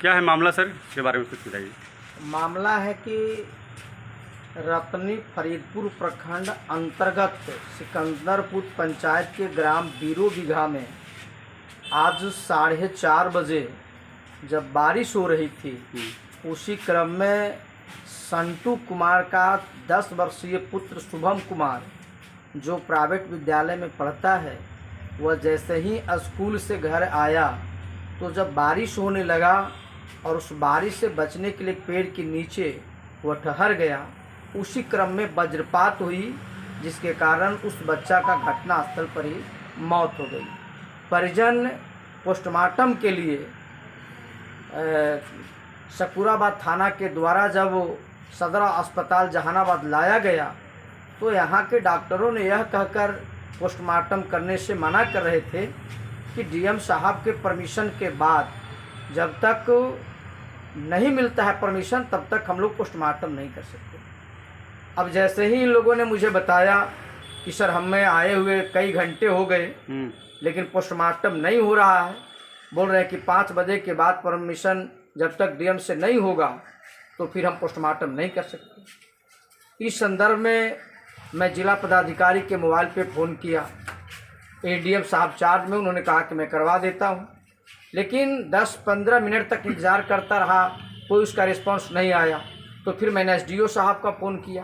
क्या है मामला सर, इसके बारे में कुछ बताइए। मामला है कि रतनी फरीदपुर प्रखंड अंतर्गत सिकंदरपुर पंचायत के ग्राम बीरो बीघा में आज 4:30 बजे जब बारिश हो रही थी, उसी क्रम में संटू कुमार का 10 वर्षीय पुत्र शुभम कुमार, जो प्राइवेट विद्यालय में पढ़ता है, वह जैसे ही स्कूल से घर आया तो जब बारिश होने लगा और उस बारिश से बचने के लिए पेड़ के नीचे वह ठहर गया। उसी क्रम में वज्रपात हुई, जिसके कारण उस बच्चा का घटनास्थल पर ही मौत हो गई। परिजन पोस्टमार्टम के लिए शकूराबाद थाना के द्वारा जब सदर अस्पताल जहानाबाद लाया गया तो यहाँ के डॉक्टरों ने यह कहकर पोस्टमार्टम करने से मना कर रहे थे कि डीएम साहब के परमिशन के बाद, जब तक नहीं मिलता है परमिशन, तब तक हम लोग पोस्टमार्टम नहीं कर सकते। अब जैसे ही इन लोगों ने मुझे बताया कि सर हमें आए हुए कई घंटे हो गए लेकिन पोस्टमार्टम नहीं हो रहा है, बोल रहे हैं कि 5 बजे के बाद परमिशन जब तक डीएम से नहीं होगा तो फिर हम पोस्टमार्टम नहीं कर सकते। इस संदर्भ में मैं जिला पदाधिकारी के मोबाइल पे फ़ोन किया, एडीएम साहब चार्ज में, उन्होंने कहा कि मैं करवा देता हूँ, लेकिन 10-15 मिनट तक इंतज़ार करता रहा, कोई उसका रिस्पांस नहीं आया। तो फिर मैंने एसडीओ साहब का फ़ोन किया।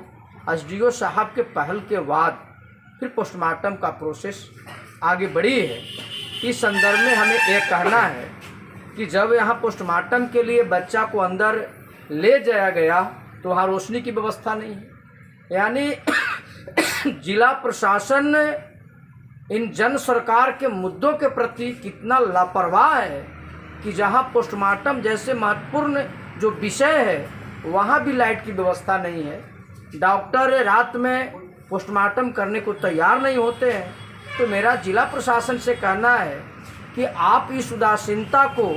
एसडीओ साहब के पहल के बाद फिर पोस्टमार्टम का प्रोसेस आगे बढ़ी है। इस संदर्भ में हमें यह कहना है कि जब यहाँ पोस्टमार्टम के लिए बच्चा को अंदर ले जाया गया तो वहाँ रोशनी की व्यवस्था नहीं है, यानी जिला प्रशासन इन जन सरकार के मुद्दों के प्रति कितना लापरवाह है कि जहां पोस्टमार्टम जैसे महत्वपूर्ण जो विषय है वहां भी लाइट की व्यवस्था नहीं है। डॉक्टर रात में पोस्टमार्टम करने को तैयार नहीं होते हैं। तो मेरा जिला प्रशासन से कहना है कि आप इस उदासीनता को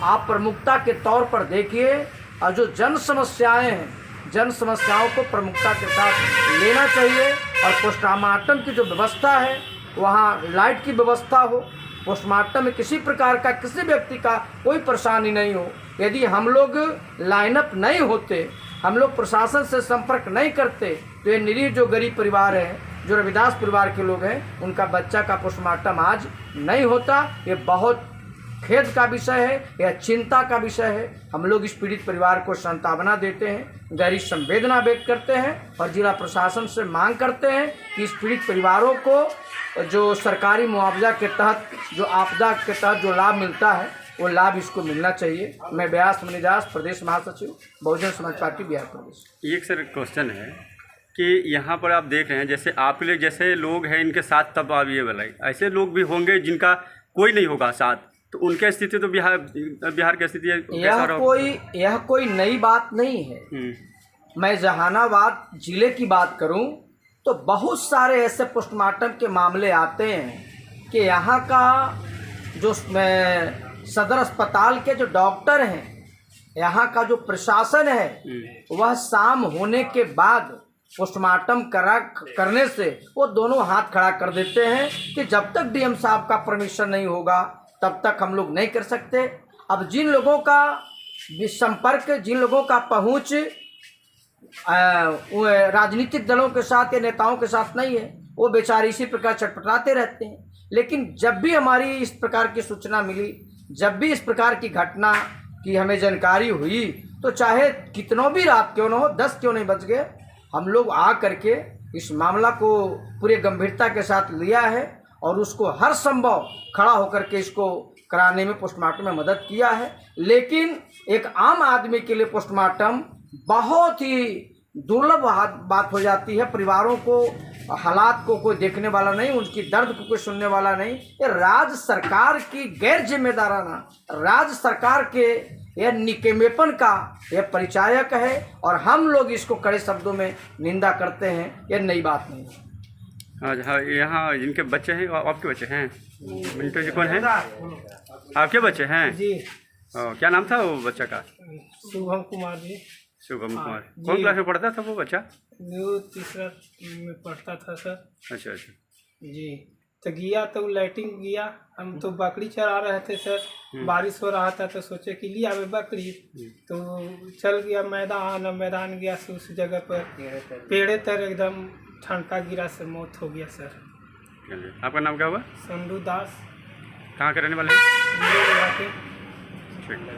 आप प्रमुखता के तौर पर देखिए और जो जन समस्याएं हैं, जन समस्याओं को प्रमुखता के साथ लेना चाहिए और पोस्टमार्टम की जो व्यवस्था है वहाँ लाइट की व्यवस्था हो, पोस्टमार्टम में किसी प्रकार का किसी व्यक्ति का कोई परेशानी नहीं हो। यदि हम लोग लाइनअप नहीं होते, हम लोग प्रशासन से संपर्क नहीं करते, तो ये निरीह जो गरीब परिवार है, जो रविदास परिवार के लोग हैं, उनका बच्चा का पोस्टमार्टम आज नहीं होता। ये बहुत खेद का विषय है, यह चिंता का विषय है। हम लोग इस पीड़ित परिवार को सांत्वना देते हैं, गहरी संवेदना व्यक्त करते हैं और जिला प्रशासन से मांग करते हैं कि इस पीड़ित परिवारों को जो सरकारी मुआवजा के तहत, जो आपदा के तहत जो लाभ मिलता है, वो लाभ इसको मिलना चाहिए। मैं व्यास मणिदास, प्रदेश महासचिव, बहुजन समाज पार्टी बिहार प्रदेश। एक सर क्वेश्चन है कि यहाँ पर आप देख रहे हैं जैसे आप लोग जैसे लोग हैं इनके साथ, तब आप ये बताइए ऐसे लोग भी होंगे जिनका कोई नहीं होगा साथ, तो उनकी स्थिति तो बिहार की स्थिति यह कोई नई बात नहीं है। मैं जहानाबाद जिले की बात करूं तो बहुत सारे ऐसे पोस्टमार्टम के मामले आते हैं कि यहाँ का जो सदर अस्पताल के जो डॉक्टर हैं, यहाँ का जो प्रशासन है, वह शाम होने के बाद पोस्टमार्टम करने से वो दोनों हाथ खड़ा कर देते हैं कि जब तक डीएम साहब का परमिशन नहीं होगा तब तक हम लोग नहीं कर सकते। अब जिन लोगों का संपर्क, जिन लोगों का पहुंच राजनीतिक दलों के साथ या नेताओं के साथ नहीं है, वो बेचारे इसी प्रकार छटपटाते रहते हैं। लेकिन जब भी हमारी इस प्रकार की सूचना मिली, जब भी इस प्रकार की घटना की हमें जानकारी हुई, तो चाहे कितनों भी रात क्यों न हो, 10 क्यों नहीं बज गए, हम लोग आ करके इस मामला को पूरे गंभीरता के साथ लिया है और उसको हर संभव खड़ा होकर के इसको कराने में, पोस्टमार्टम में मदद किया है। लेकिन एक आम आदमी के लिए पोस्टमार्टम बहुत ही दुर्लभ बात हो जाती है। परिवारों को, हालात को कोई देखने वाला नहीं, उनकी दर्द को कोई सुनने वाला नहीं। ये राज्य सरकार की गैर जिम्मेदाराना, राज्य सरकार के यह निकम्मेपन का यह परिचायक है और हम लोग इसको कड़े शब्दों में निंदा करते हैं। यह नई बात नहीं है। हाँ, यहाँ जिनके बच्चे हैं, आपके बच्चे हैं? मिंटू जी कौन है? आपके बच्चे हैं जी? क्या नाम था वो बच्चा का? शुभम कुमार जी। शुभम कुमार कौन क्लास में पढ़ता था वो बच्चा? वो 3रा में पढ़ता था सर। अच्छा जी। तो गया तो लाइटिंग गया। हम तो बकरी चरा रहे थे सर, बारिश हो रहा था तो सोचे कि लिया वे बकरी, तो चल गया मैदान गया से उस जगह पर पेड़े तर एकदम ठनका गिरा से मौत हो गया सर। चलिए, आपका नाम क्या हुआ? संडू दास, कहाँ के रहने वाले हैं? बुरे इलाके। ठीक है।